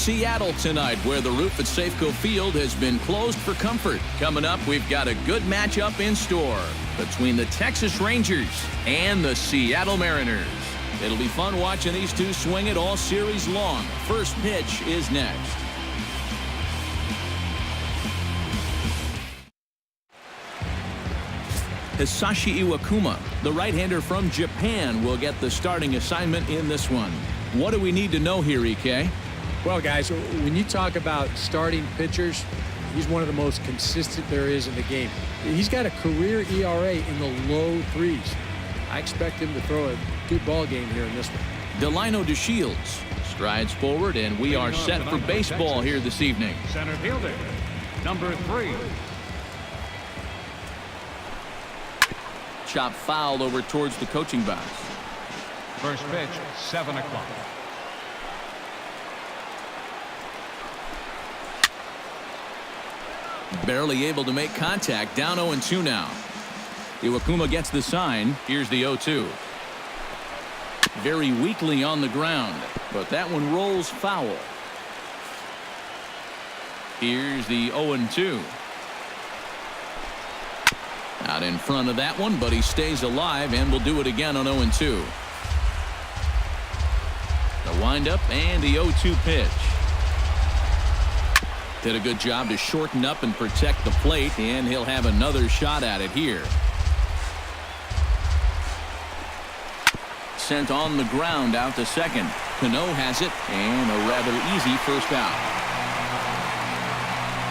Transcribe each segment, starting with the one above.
Seattle tonight, where the roof at Safeco Field has been closed for comfort. Coming up, we've got a good matchup in store between the Texas Rangers and the Seattle Mariners. It'll be fun watching these two swing it all series long. First pitch is next. Hisashi Iwakuma, the right-hander from Japan, will get the starting assignment in this one. What do we need to know here, EK? Well, guys, when you talk about starting pitchers, he's one of the most consistent there is in the game. He's got a career ERA in the low 3s. I expect him to throw a good ball game here in this one. Delino DeShields strides forward, and we are set for baseball here this evening. Center fielder, number 3. Chop fouled over towards the coaching box. First pitch, 7 o'clock. Barely able to make contact. Down 0-2 now. Iwakuma gets the sign. Here's the 0-2. Very weakly on the ground, but that one rolls foul. Here's the 0-2. Out in front of that one, but he stays alive and will do it again on 0-2. The windup and the 0-2 pitch. Did a good job to shorten up and protect the plate, and he'll have another shot at it here. Sent on the ground out to second. Cano has it, and a rather easy first out.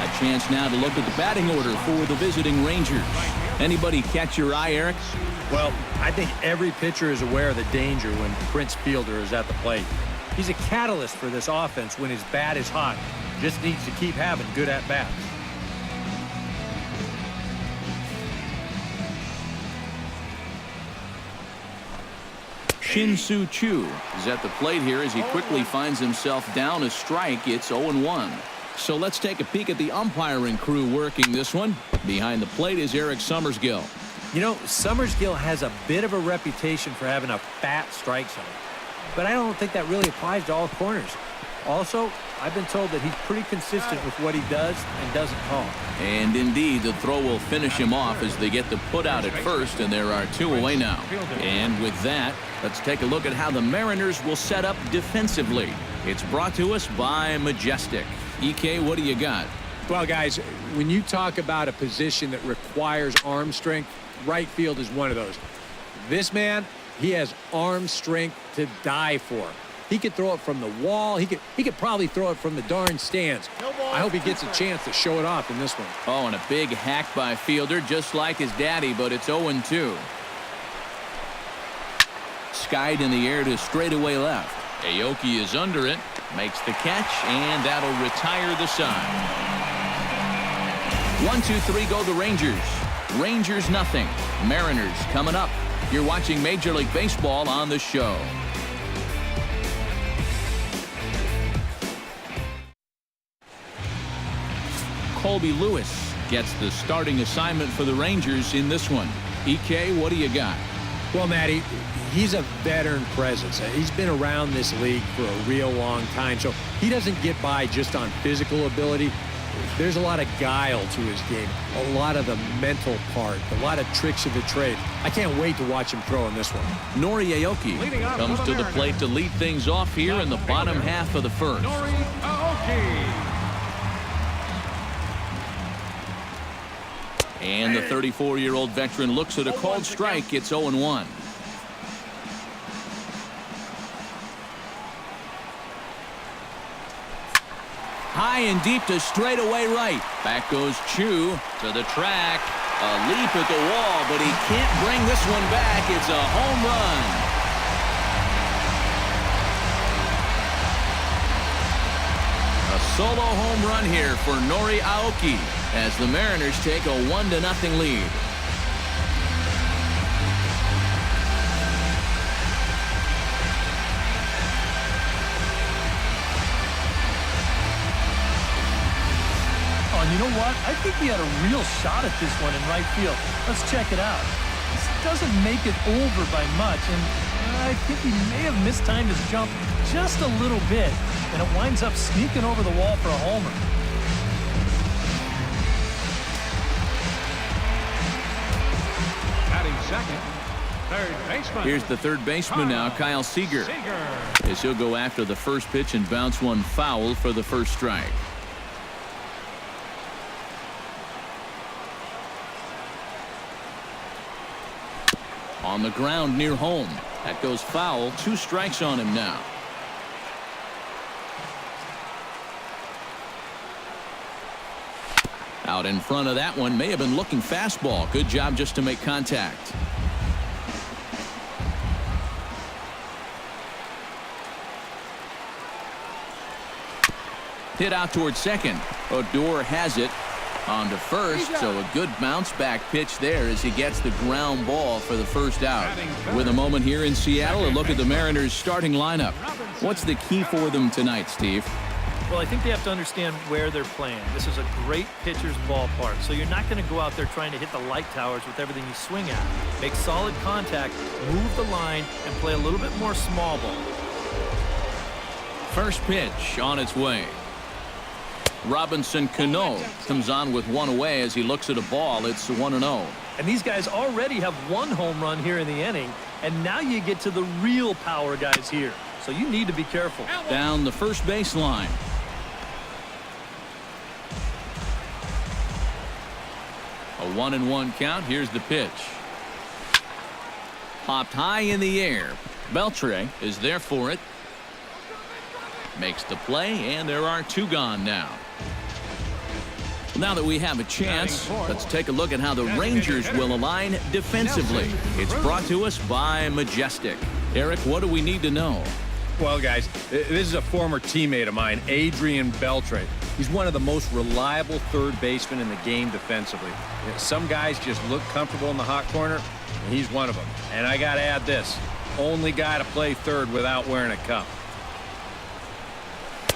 A chance now to look at the batting order for the visiting Rangers. Anybody catch your eye, Eric? Well, I think every pitcher is aware of the danger when Prince Fielder is at the plate. He's a catalyst for this offense when his bat is hot. Just needs to keep having good at-bats. Shin-Soo is at the plate here as he quickly finds himself down a strike. It's 0-1. So let's take a peek at the umpiring crew working this one. Behind the plate is Eric Summersgill. You know, Summersgill has a bit of a reputation for having a fat strike zone, but I don't think that really applies to all corners. Also, I've been told that he's pretty consistent with what he does and doesn't call. And indeed, the throw will finish him off as they get the put out at first, and there are 2 away now. And with that, let's take a look at how the Mariners will set up defensively. It's brought to us by Majestic. EK, what do you got? Well, guys, when you talk about a position that requires arm strength, right field is one of those. This man, he has arm strength to die for. He could throw it from the wall. He could probably throw it from the darn stands. I hope he gets a chance to show it off in this one. Oh, and a big hack by Fielder, just like his daddy, but it's 0-2. Skied in the air to straightaway left. Aoki is under it, makes the catch, and that'll retire the side. 1-2-3 go the Rangers. Rangers nothing. Mariners coming up. You're watching Major League Baseball on the show. Colby Lewis gets the starting assignment for the Rangers in this one. EK, what do you got? Well, Matty, he's a veteran presence. He's been around this league for a real long time, so he doesn't get by just on physical ability. There's a lot of guile to his game, a lot of the mental part, a lot of tricks of the trade. I can't wait to watch him throw in this one. Nori Aoki comes to the plate to lead things off here in the bottom half of the first. Nori Aoki. And the 34-year-old veteran looks at a called strike. It's 0-1. High and deep to straightaway right. Back goes Chu to the track. A leap at the wall, but he can't bring this one back. It's a home run. A solo home run here for Nori Aoki as the Mariners take a 1-0 lead. You know what? I think he had a real shot at this one in right field. Let's check it out. This doesn't make it over by much, and I think he may have mistimed his jump just a little bit, and it winds up sneaking over the wall for a homer. Batting second, third baseman. Here's the third baseman now, Kyle Seager. As he'll go after the first pitch and bounce one foul for the first strike. On the ground near home. That goes foul. 2 strikes on him now. Out in front of that one, may have been looking fastball. Good job just to make contact. Hit out towards second. Odor has it on to first, so a good bounce back pitch there as he gets the ground ball for the first out. With a moment here in Seattle, a look at the Mariners starting lineup. What's the key for them tonight, Steve? Well, I think they have to understand where they're playing. This is a great pitcher's ballpark, so you're not going to go out there trying to hit the light towers with everything you swing at. Make solid contact, move the line, and play a little bit more small ball. First pitch on its way. Robinson Cano comes on with one away as he looks at a ball. It's 1-0. And these guys already have one home run here in the inning, and now you get to the real power guys here. So you need to be careful. Down the first baseline. A 1-1 count. Here's the pitch. Popped high in the air. Beltre is there for it. Makes the play, and there are 2 gone now. Now that we have a chance, let's take a look at how the Rangers will align defensively. It's brought to us by Majestic. Eric, what do we need to know? Well, guys, this is a former teammate of mine, Adrian Beltre. He's one of the most reliable third basemen in the game defensively. You know, some guys just look comfortable in the hot corner, and he's one of them. And I got to add this, only guy to play third without wearing a cup.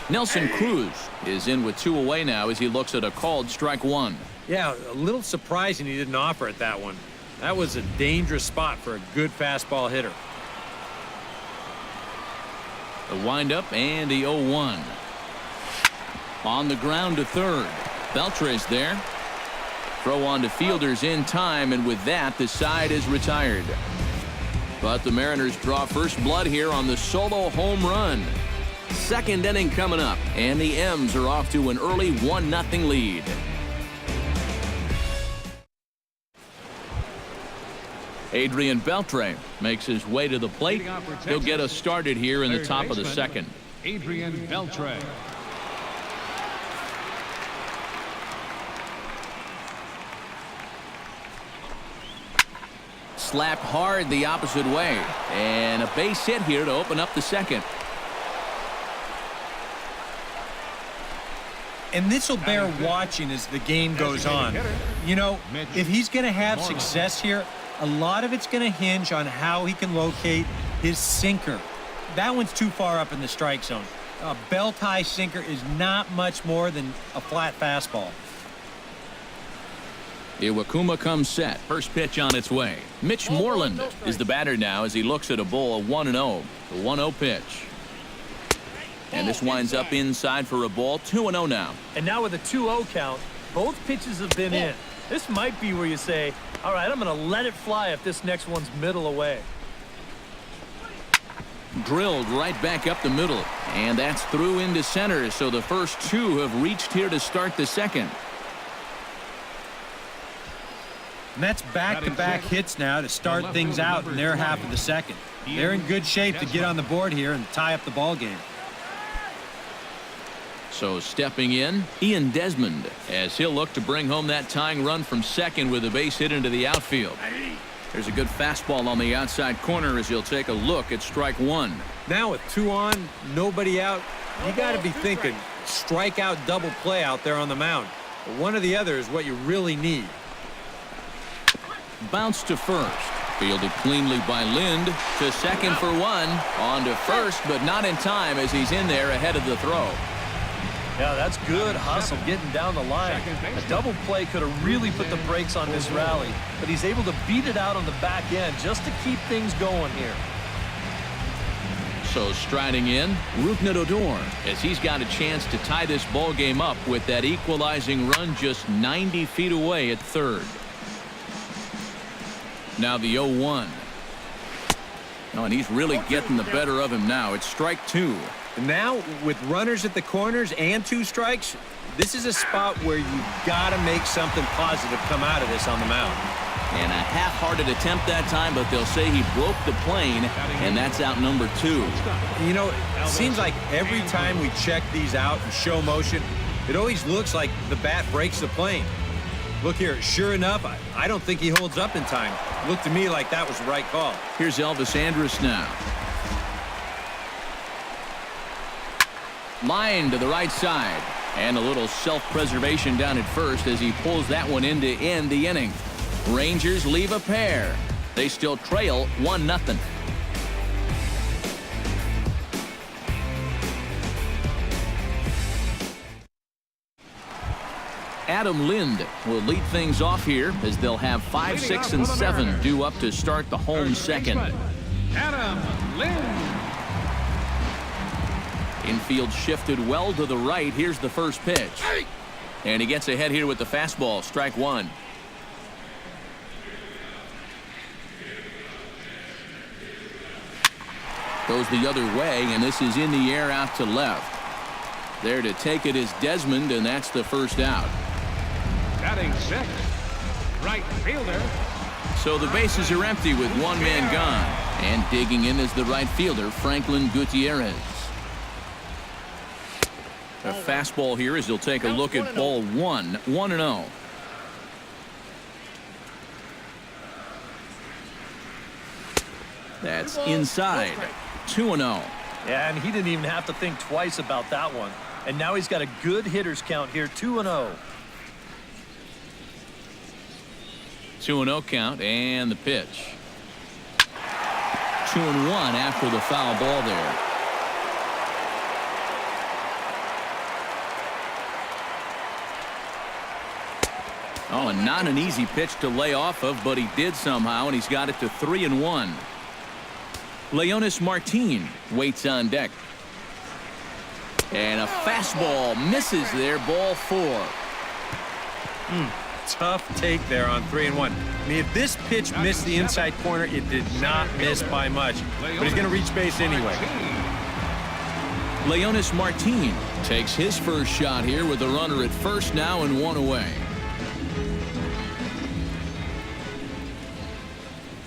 Nelson Cruz is in with 2 away now as he looks at a called strike 1. Yeah, a little surprising he didn't offer it that one. That was a dangerous spot for a good fastball hitter. The windup and the 0-1. On the ground to third. Beltre's there. Throw on to fielders in time, and with that, the side is retired. But the Mariners draw first blood here on the solo home run. Second inning coming up, and the M's are off to an early 1-0 lead. Adrian Beltre makes his way to the plate. He'll get us started here in the top of the second. Adrian Beltre. Slapped hard the opposite way, and a base hit here to open up the second. And this will bear watching as the game goes on. You know, if he's going to have success here, a lot of it's going to hinge on how he can locate his sinker. That one's too far up in the strike zone. A belt-high sinker is not much more than a flat fastball. Iwakuma comes set. First pitch on its way. Mitch Moreland is the batter now as he looks at a ball of 1-0. The 1-0 pitch. And this winds up inside for a ball. 2-0 now. And now with a 2-0 count, both pitches have been in. This might be where you say, all right, I'm going to let it fly if this next one's middle away. Drilled right back up the middle. And that's through into center. So the first 2 have reached here to start the second. And that's back-to-back hits now to start things out in their half of the second. They're in good shape to get on the board here and tie up the ball game. So stepping in, Ian Desmond, as he'll look to bring home that tying run from second with a base hit into the outfield. There's a good fastball on the outside corner as he'll take a look at strike 1. Now with 2 on, nobody out, you got to be thinking strikeout double play out there on the mound. But one or the other is what you really need. Bounce to first. Fielded cleanly by Lind to second for 1. On to first, but not in time as he's in there ahead of the throw. Yeah, that's good hustle getting down the line. A double play could have really put the brakes on this rally, but he's able to beat it out on the back end just to keep things going here. So striding in, Odor, as he's got a chance to tie this ball game up with that equalizing run just 90 feet away at third. Now the 0-1. Oh, and he's really getting the better of him now. It's strike two. Now, with runners at the corners and 2 strikes, this is a spot where you've got to make something positive come out of this on the mound. And a half-hearted attempt that time, but they'll say he broke the plane, and that's out number 2. You know, it seems like every time we check these out in show motion, it always looks like the bat breaks the plane. Look here, sure enough, I don't think he holds up in time. Looked to me like that was the right call. Here's Elvis Andrus now. Line to the right side. And a little self-preservation down at first as he pulls that one in to end the inning. Rangers leave a pair. They still trail 1-0. Adam Lind will lead things off here as they'll have 5, 6, and 7 due up to start the home second. Adam Lind. Infield shifted well to the right. Here's the first pitch. And he gets ahead here with the fastball. Strike one. Goes the other way, and this is in the air out to left. There to take it is Desmond, and that's the first out. Batting 6. Right fielder. So the bases are empty with one man gone. And digging in is the right fielder, Franklin Gutierrez. A fastball here as he'll take a look at ball 1, 1-0. That's inside, 2-0. Yeah, and he didn't even have to think twice about that one. And now he's got a good hitter's count here, 2-0. 2-0 count, and the pitch. 2-1 after the foul ball there. Oh, and not an easy pitch to lay off of, but he did somehow, and he's got it to 3-1. Leonis Martin waits on deck. And a fastball misses there, ball 4. Tough take there on 3-1. I mean, if this pitch missed the inside corner, it did not miss by much. But he's going to reach base anyway. Leonis Martin takes his first shot here with a runner at first now and 1 away.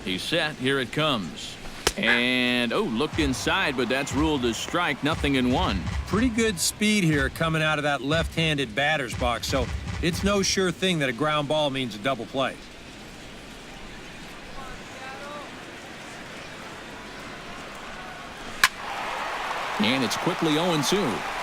He's set. Here it comes. And, oh, looked inside, but that's ruled as strike. 0-1. Pretty good speed here coming out of that left-handed batter's box, so it's no sure thing that a ground ball means a double play. And it's quickly 0-2.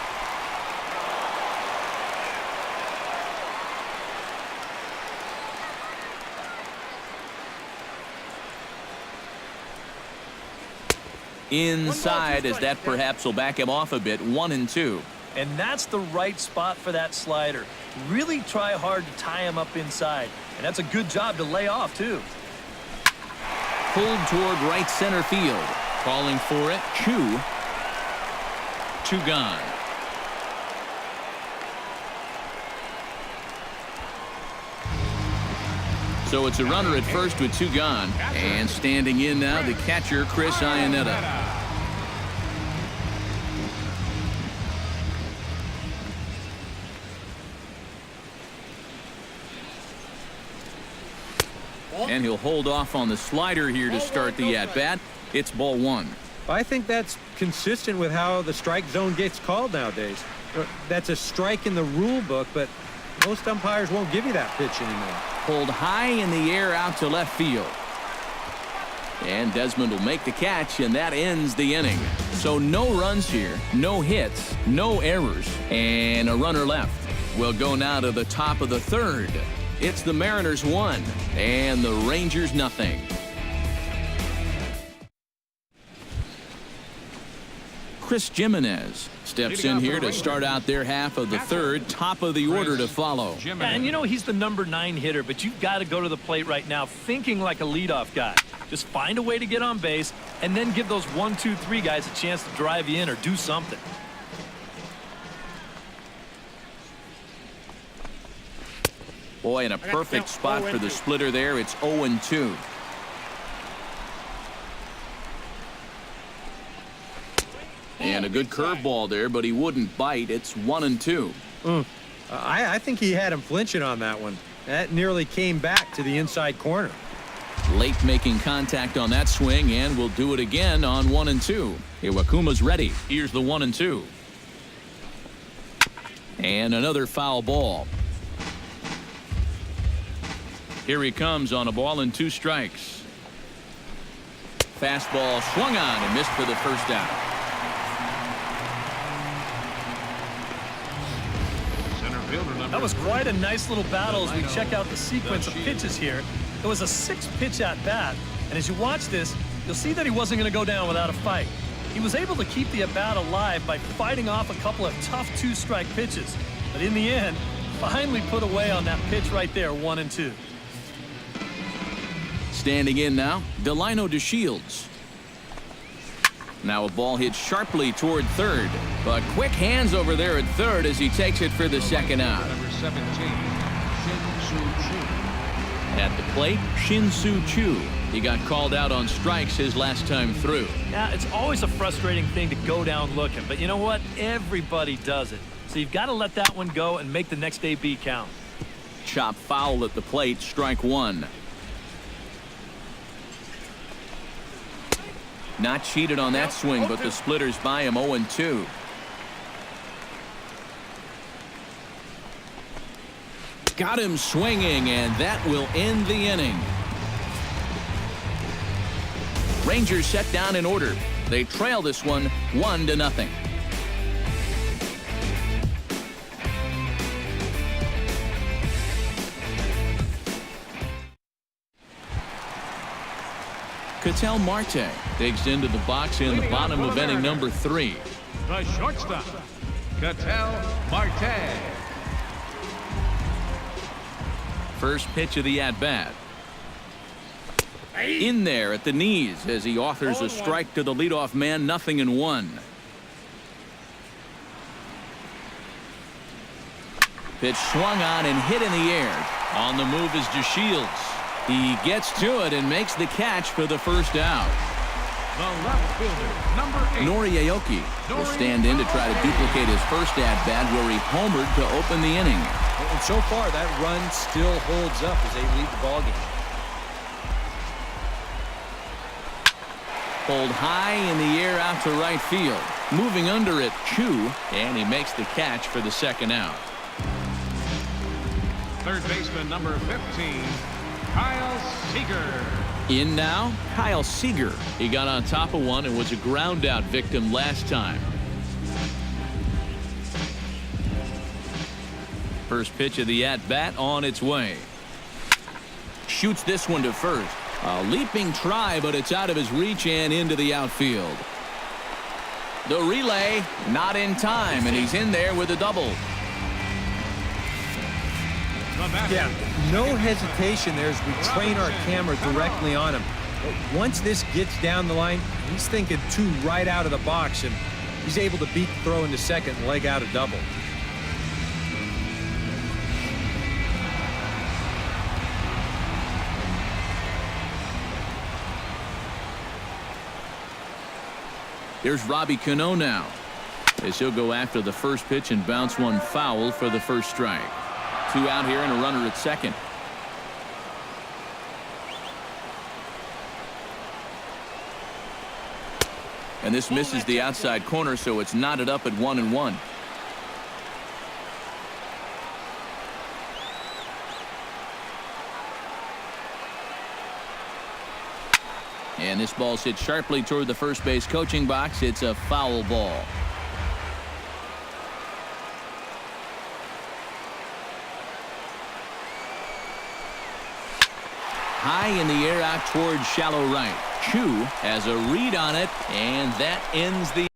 Inside, as that perhaps will back him off a bit. 1-2. And that's the right spot for that slider. Really try hard to tie him up inside. And that's a good job to lay off, too. Pulled toward right center field. Calling for it. Chu. 2 gone. So it's a runner at first with 2 gone. And standing in now, the catcher, Chris Iannetta. And he'll hold off on the slider here to start the at-bat. It's ball 1. I think that's consistent with how the strike zone gets called nowadays. That's a strike in the rule book, but most umpires won't give you that pitch anymore. Pulled high in the air out to left field. And Desmond will make the catch, and that ends the inning. So no runs here, no hits, no errors, and a runner left. We'll go now to the top of the third. It's the Mariners 1 and the Rangers 0. Chris Jimenez steps in here to start out their half of the third. Top of the order to follow. And you know he's the number 9 hitter, but you've got to go to the plate right now thinking like a leadoff guy. Just find a way to get on base and then give those 1, 2, 3 guys a chance to drive you in or do something. Boy, in a perfect spot for the splitter there. It's 0-2. And a good curveball there, but he wouldn't bite. It's 1-2. I think he had him flinching on that one. That nearly came back to the inside corner. Late making contact on that swing, and we'll do it again on 1-2. Iwakuma's ready. Here's the 1-2. And another foul ball. Here he comes on a ball and 2 strikes. Fastball swung on and missed for the first out. That was quite a nice little battle as we check out the sequence of pitches here. It was a 6-pitch at bat, and as you watch this, you'll see that he wasn't going to go down without a fight. He was able to keep the at-bat alive by fighting off a couple of tough 2-strike pitches, but in the end, finally put away on that pitch right there, 1-2. Standing in now, Delino DeShields. Now a ball hit sharply toward third, but quick hands over there at third as he takes it for the second out. Number 17, Shin-Soo. At the plate, Shin-Soo. He got called out on strikes his last time through. Yeah, it's always a frustrating thing to go down looking, but you know what? Everybody does it. So you've got to let that one go and make the next AB count. Chop foul at the plate, strike 1. Not cheated on that swing, but the splitters by him 0-2. Got him swinging, and that will end the inning. Rangers set down in order. They trail this one 1-0. Ketel Marte digs into the box in the bottom of inning number 3. The shortstop, Ketel Marte. First pitch of the at-bat. In there at the knees as he offers a strike to the leadoff man, 0-1. Pitch swung on and hit in the air. On the move is DeShields. He gets to it and makes the catch for the first out. The left fielder, number 8. Nori Aoki will stand in to try to duplicate his first at-bat where he homered to open the inning. And so far, that run still holds up as they lead the ballgame. Pulled high in the air out to right field. Moving under it, Chu, and he makes the catch for the second out. Third baseman, number 15, Kyle Seager. In now, Kyle Seager. He got on top of one and was a ground out victim last time. First pitch of the at-bat on its way. Shoots this one to first. A leaping try, but it's out of his reach and into the outfield. The relay, not in time, and he's in there with a double. Yeah, no hesitation there as we train our camera directly on him. But once this gets down the line, he's thinking 2 right out of the box, and he's able to beat the throw into second and leg out a double. Here's Robbie Cano now, as he'll go after the first pitch and bounce one foul for the first strike. 2 out here and a runner at second. And this misses the outside corner, so it's knotted up at 1-1. And this ball's hit sharply toward the first base coaching box. It's a foul ball. High in the air out toward shallow right. Chu has a read on it, and that ends the